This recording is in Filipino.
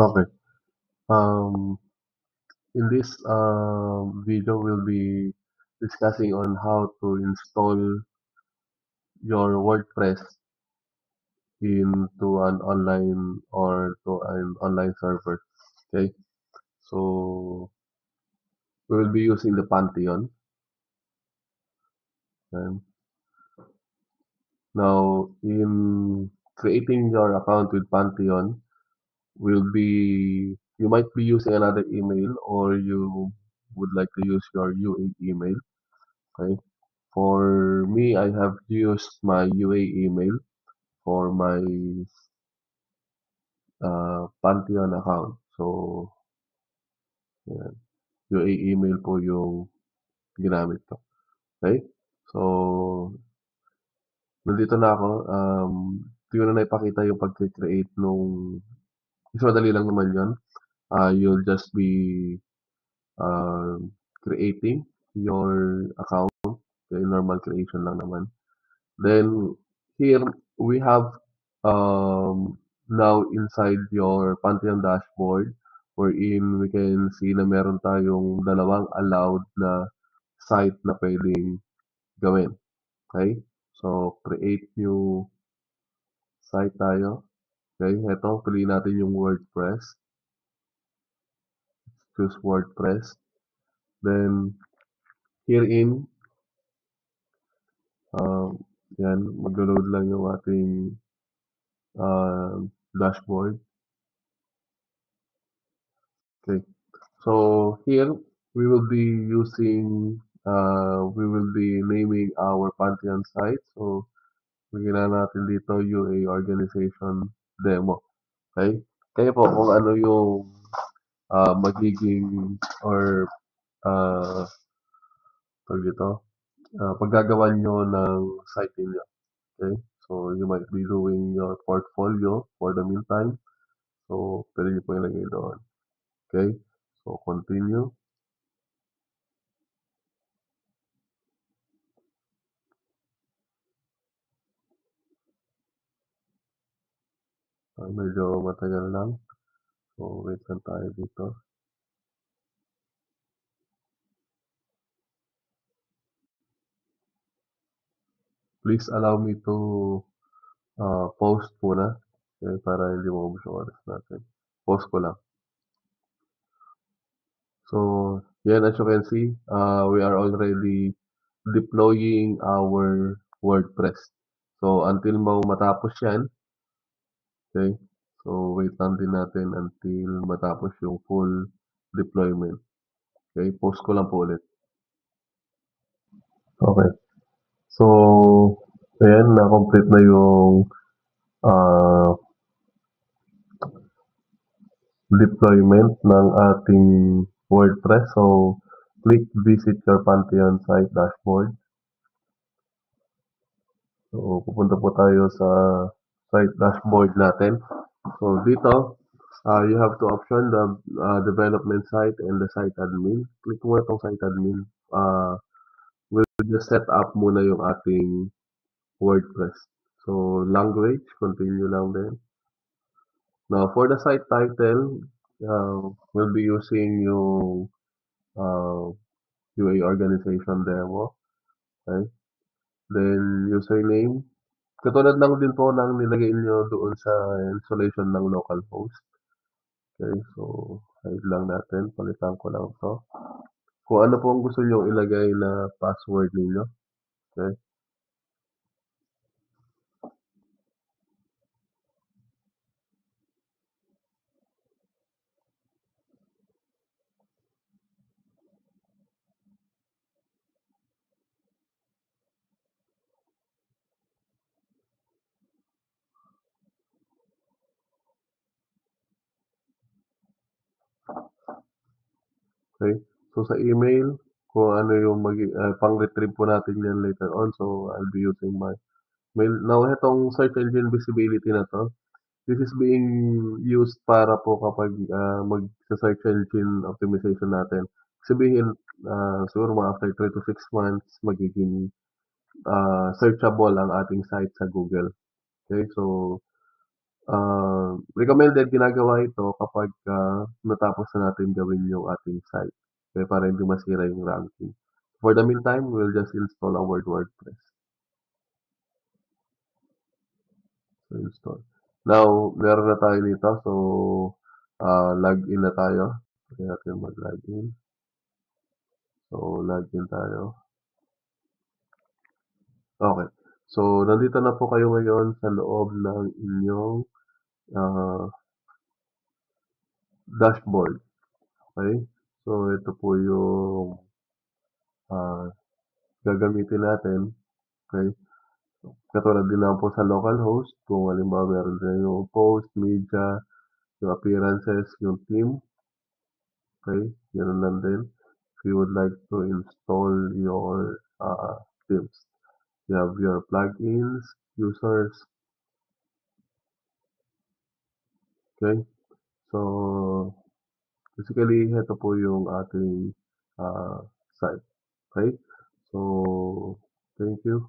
Okay. Um, in this video, we'll be discussing on how to install your WordPress into an online or to an online server. Okay. So we will be using the Pantheon. And now, in creating your account with Pantheon, will be you might be using another email or you would like to use your UA email. Okay. For me, I have used my UA email for my Pantheon account. So, yan. UA email po yung ginamit ko. Okay? So, nandito na ako. Ito yung na ipakita yung pag-create nung is madali lang naman yun. You'll just be creating your account. Okay, normal creation lang naman. Then, here we have now inside your Pantheon dashboard wherein we can see na meron tayong dalawang allowed na site na pwedeng gawin. Okay? So, create new site tayo. Okay? Ito, piliin natin yung WordPress. Choose WordPress. Then, herein, yan, maglo-load lang yung ating dashboard. Okay. So here we will be we will be naming our Pantheon site. So bigyan na natin dito UA organization demo. Okay? Kaya po kung ano yung magiging or uh, tawag dito, paggagawa nyo ng site niyo. Okay? So you might be doing your portfolio for the meantime. So pwede nyo po ilagay doon. Okay? So continue. Medyo matagal lang. So, wait lang tayo dito. Please allow me to post muna. Okay, para hindi maubos yung oras natin. Post ko lang. So, yan, as you can see, we are already deploying our WordPress. So, until matapos yan, okay, so wait lang din natin until matapos yung full deployment. Okay, post ko lang po ulit. Okay. So, ayan, na-complete na yung uh, deployment ng ating WordPress. So, click visit your Pantheon site dashboard. So, pupunta po tayo sa site dashboard natin. So, dito, you have two options, the development site and the site admin. Click mo itong site admin. We'll just set up muna yung ating WordPress. So, language, continue lang din. Now, for the site title, we'll be using yung UA organization demo. Okay? Then, username. Katulad lang din po ng nilagay nyo doon sa installation ng localhost. Okay, so, hide lang natin. Palitan ko lang to. Kung ano po ang gusto nyo ilagay na password ninyo. Okay, okay. So, sa email, kung ano yung pang-retrieve po natin yan later on. So, I'll be using my mail. Now, itong search engine visibility na to, this is being used para po kapag mag-search engine optimization natin. Sabihin, siguro mga after 3 to 6 months, magiging searchable ang ating site sa Google. Okay, so recommended ginagawa ito kapagka natapos na natin gawin yung ating site, okay, para hindi masira yung ranking. For the meantime, we'll just install our WordPress. So, install. Now, meron na tayo dito. So, login na tayo. Kaya natin mag-login. So, login tayo. Okay. So, nandito na po kayo ngayon sa loob ng inyong dashboard. Okay? So, ito po yung gagamitin natin. Okay? Katulad din lang po sa localhost, kung halimbawa meron din yung post, media, yung appearances, yung theme. Okay? Ganun lang din. If you would like to install your themes. You have your plugins, users. Okay? So, basically, ito po yung ating site. Okay? So, thank you.